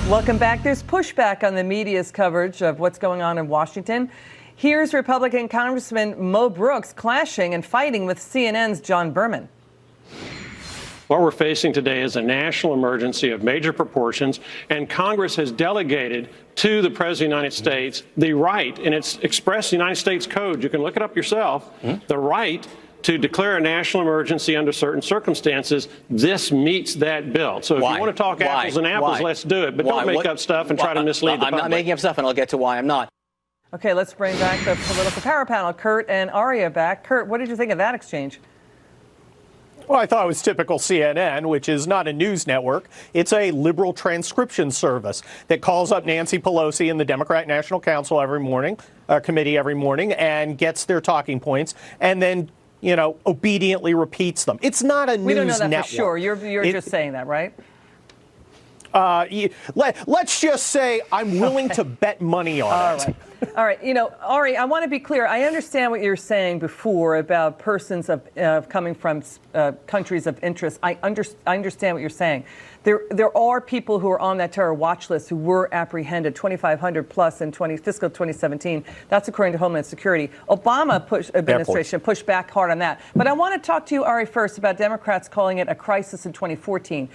Welcome back. There's pushback on the media's coverage of what's going on in Washington. Here's Republican Congressman Mo Brooks clashing and fighting with CNN's John Berman. What we're facing today is a national emergency of major proportions, and Congress has delegated to the President of the United States the right, and it's expressed in the United States Code, you can look it up yourself, the right to declare a national emergency under certain circumstances. This meets that bill. So if you want to talk apples and apples, let's do it. But don't make up stuff and try to mislead the public. I'm not making up stuff, and I'll get to why I'm not. Okay, let's bring back the political power panel. Kurt and Ari are back. Kurt, what did you think of that exchange? Well, I thought it was typical CNN, which is not a news network. It's a liberal transcription service that calls up Nancy Pelosi and the Democrat National Council every morning, committee every morning, and gets their talking points, and then, you know, obediently repeats them. It's not a news network. We don't know that for sure. You're just saying that, right? Let's just say I'm willing to bet money on it. All right. You know, Ari, I want to be clear. I understand what you're saying before about persons of coming from countries of interest. I understand what you're saying. There are people who are on that terror watch list who were apprehended, 2,500 plus in fiscal 2017. That's according to Homeland Security. Obama administration pushed back hard on that. But I want to talk to you, Ari, first about Democrats calling it a crisis in 2014.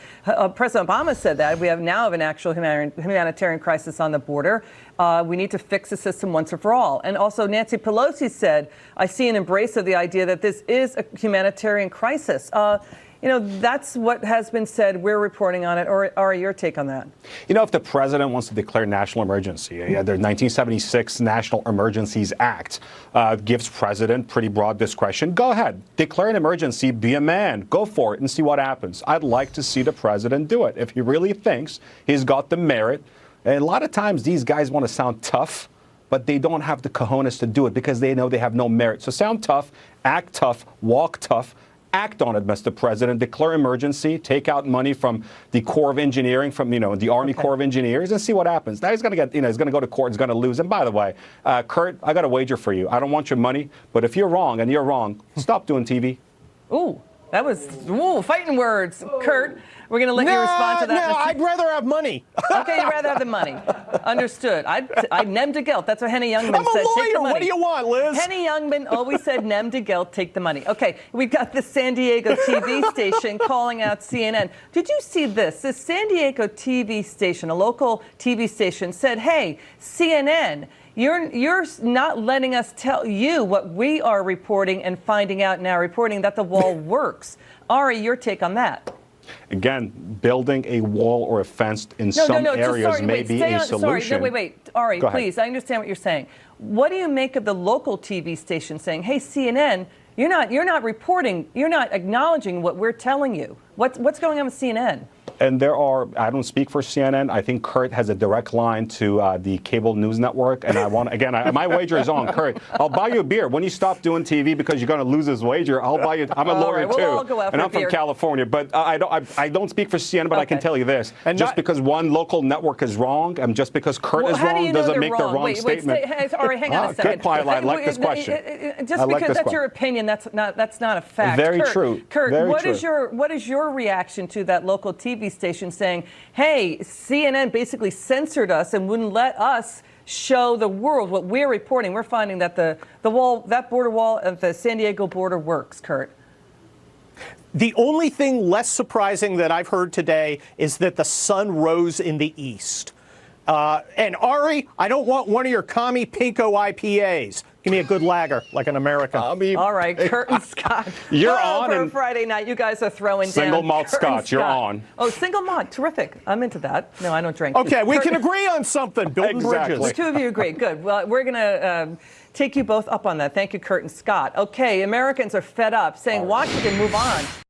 President Obama said that we now have an actual humanitarian crisis on the border. We need to fix the system once and for all. And also Nancy Pelosi said, I see an embrace of the idea that this is a humanitarian crisis. You know, that's what has been said. We're reporting on it. Or Ari, your take on that? You know, if the president wants to declare national emergency, the 1976 National Emergencies Act gives president pretty broad discretion. Go ahead, declare an emergency, be a man, go for it and see what happens. I'd like to see the president do it. If he really thinks he's got the merit. And a lot of times these guys want to sound tough, but they don't have the cojones to do it because they know they have no merit. So sound tough, act tough, walk tough. Act on it, Mr. President. Declare emergency. Take out money from the Corps of Engineering, from the Army Corps of Engineers, and see what happens. Now he's going to get, he's going to go to court. He's going to lose. And by the way, Kurt, I got a wager for you. I don't want your money, but if you're wrong, and you're wrong, stop doing TV. Ooh, that was fighting words, Kurt. We're going to let you respond to that. No, I'd rather have money. Okay, you'd rather have the money. Understood. I'd nem de guilt. That's what Henny Youngman said. I'm a lawyer. Take the money. What do you want, Liz? Henny Youngman always said nem de guilt, take the money. Okay, we've got the San Diego TV station calling out CNN. Did you see this? This San Diego TV station, a local TV station, said, hey, CNN, you're not letting us tell you what we are reporting and finding out now, reporting that the wall works. Ari, your take on that? Again, building a wall or a fence in some areas may be a solution. Sorry, wait. Ari, please, I understand what you're saying. What do you make of the local TV station saying, hey, CNN, you're not reporting, you're not acknowledging what we're telling you? What's going on with CNN? And there are, I don't speak for CNN. I think Kurt has a direct line to the cable news network. And I want, again, my wager is on, Kurt. I'll buy you a beer. When you stop doing TV because you're going to lose this wager, I'll buy you, I'm a lawyer too. We'll all go out and for I'm from California. But I don't speak for CNN, but I can tell you this. And just because one local network is wrong, and just because Kurt is wrong, doesn't make the wrong statement. Sorry, hang on a second. I like this question. Just because that's your opinion, that's not a fact. Very true. Kurt, what is your reaction to that local TV station saying, hey, CNN basically censored us and wouldn't let us show the world what we're reporting? We're finding that the wall, that border wall of the San Diego border works, Kurt. The only thing less surprising that I've heard today is that the sun rose in the east. And Ari, I don't want one of your commie pinko IPAs. Give me a good lager, like an American. All right, Kurt and Scott. You're on. For a Friday night, you guys are throwing single down. Malt Scotch, you're on. Oh, single malt, terrific. I'm into that. No, I don't drink. Okay, we can agree on something. Building bridges. The two of you agree. Good. Well, we're going to take you both up on that. Thank you, Kurt and Scott. Okay, Americans are fed up, saying Washington, move on.